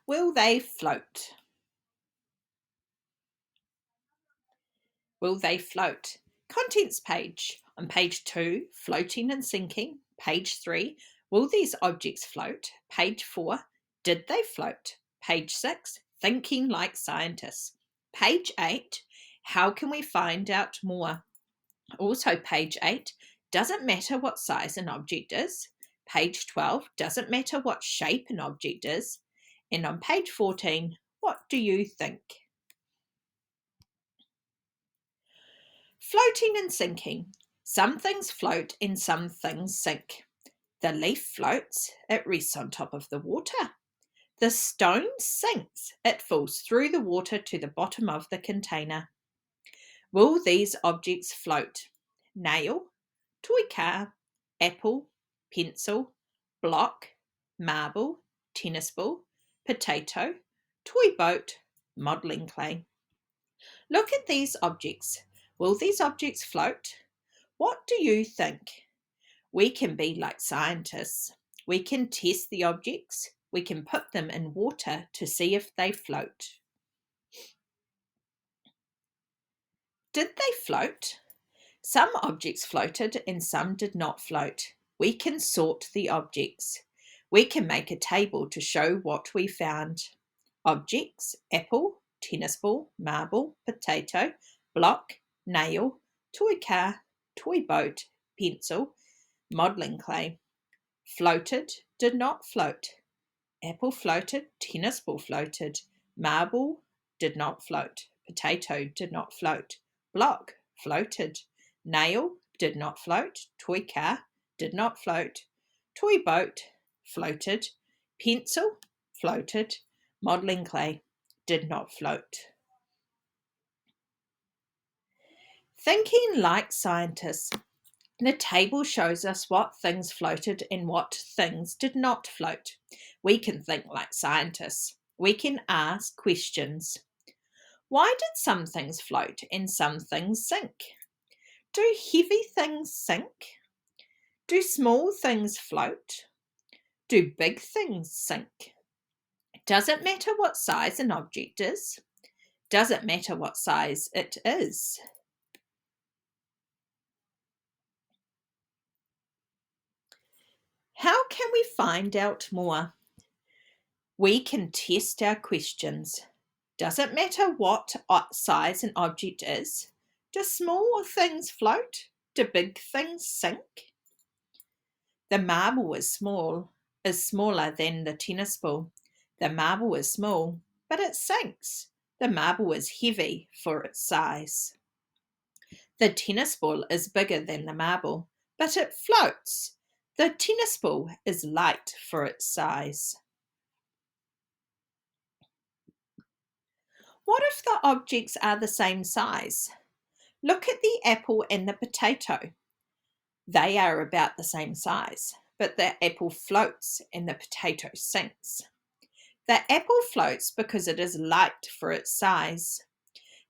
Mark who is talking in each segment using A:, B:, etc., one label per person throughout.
A: Will they float? Will they float? Contents page. On page 2, floating and sinking. Page 3, will these objects float? Page 4, did they float? Page 6, thinking like scientists. Page 8, how can we find out more? Also, page 8, doesn't matter what size an object is. Page 12, doesn't matter what shape an object is. And on page 14, what do you think? Floating and sinking. Some things float and some things sink. The leaf floats, it rests on top of the water. The stone sinks, it falls through the water to the bottom of the container. Will these objects float? Nail, toy car, apple, pencil, block, marble, tennis ball, potato, toy boat, modelling clay. Look at these objects. Will these objects float? What do you think? We can be like scientists. We can test the objects. We can put them in water to see if they float. Did they float? Some objects floated and some did not float. We can sort the objects. We can make a table to show what we found. Objects: apple, tennis ball, marble, potato, block, nail, toy car, toy boat, pencil, modelling clay. Floated, did not float. Apple floated, tennis ball floated, marble did not float, potato did not float, block floated, nail did not float, toy car did not float, toy boat floated, pencil floated, modelling clay did not float. Thinking like scientists. The table shows us what things floated and what things did not float. We can think like scientists. We can ask questions. Why did some things float and some things sink? Do heavy things sink? Do small things float? Do big things sink? Does it matter what size an object is? Does it matter what size it is? How can we find out more? We can test our questions. Does it matter what size an object is? Do small things float? Do big things sink? The marble is smaller than the tennis ball. The marble is small, but it sinks. The marble is heavy for its size. The tennis ball is bigger than the marble, but it floats. The tennis ball is light for its size. What if the objects are the same size? Look at the apple and the potato. They are about the same size, but the apple floats and the potato sinks. The apple floats because it is light for its size.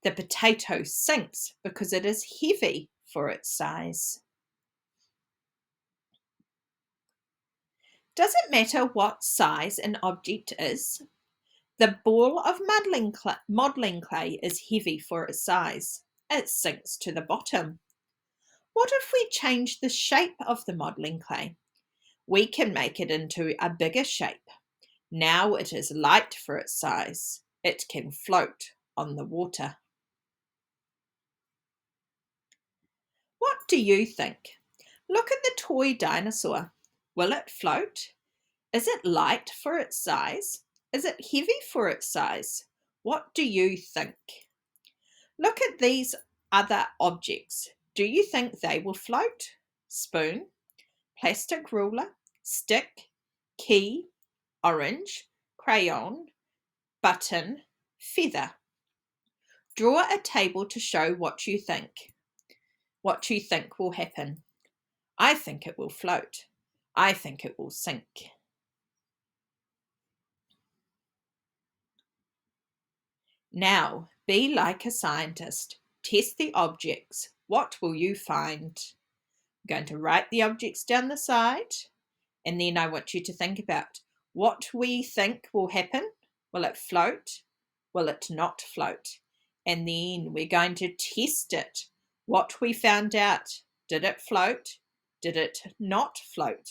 A: The potato sinks because it is heavy for its size. Does it matter what size an object is? The ball of modelling clay is heavy for its size. It sinks to the bottom. What if we change the shape of the modelling clay? We can make it into a bigger shape. Now it is light for its size. It can float on the water. What do you think? Look at the toy dinosaur. Will it float? Is it light for its size? Is it heavy for its size? What do you think? Look at these other objects. Do you think they will float? Spoon, plastic ruler, stick, key, orange, crayon, button, feather. Draw a table to show what you think. What you think will happen. I think it will float. I think it will sink. Now, be like a scientist. Test the objects. What will you find? I'm going to write the objects down the side, and then I want you to think about what we think will happen Will it float? Will it not float? And then we're going to test it. What we found out. Did it float? Did it not float?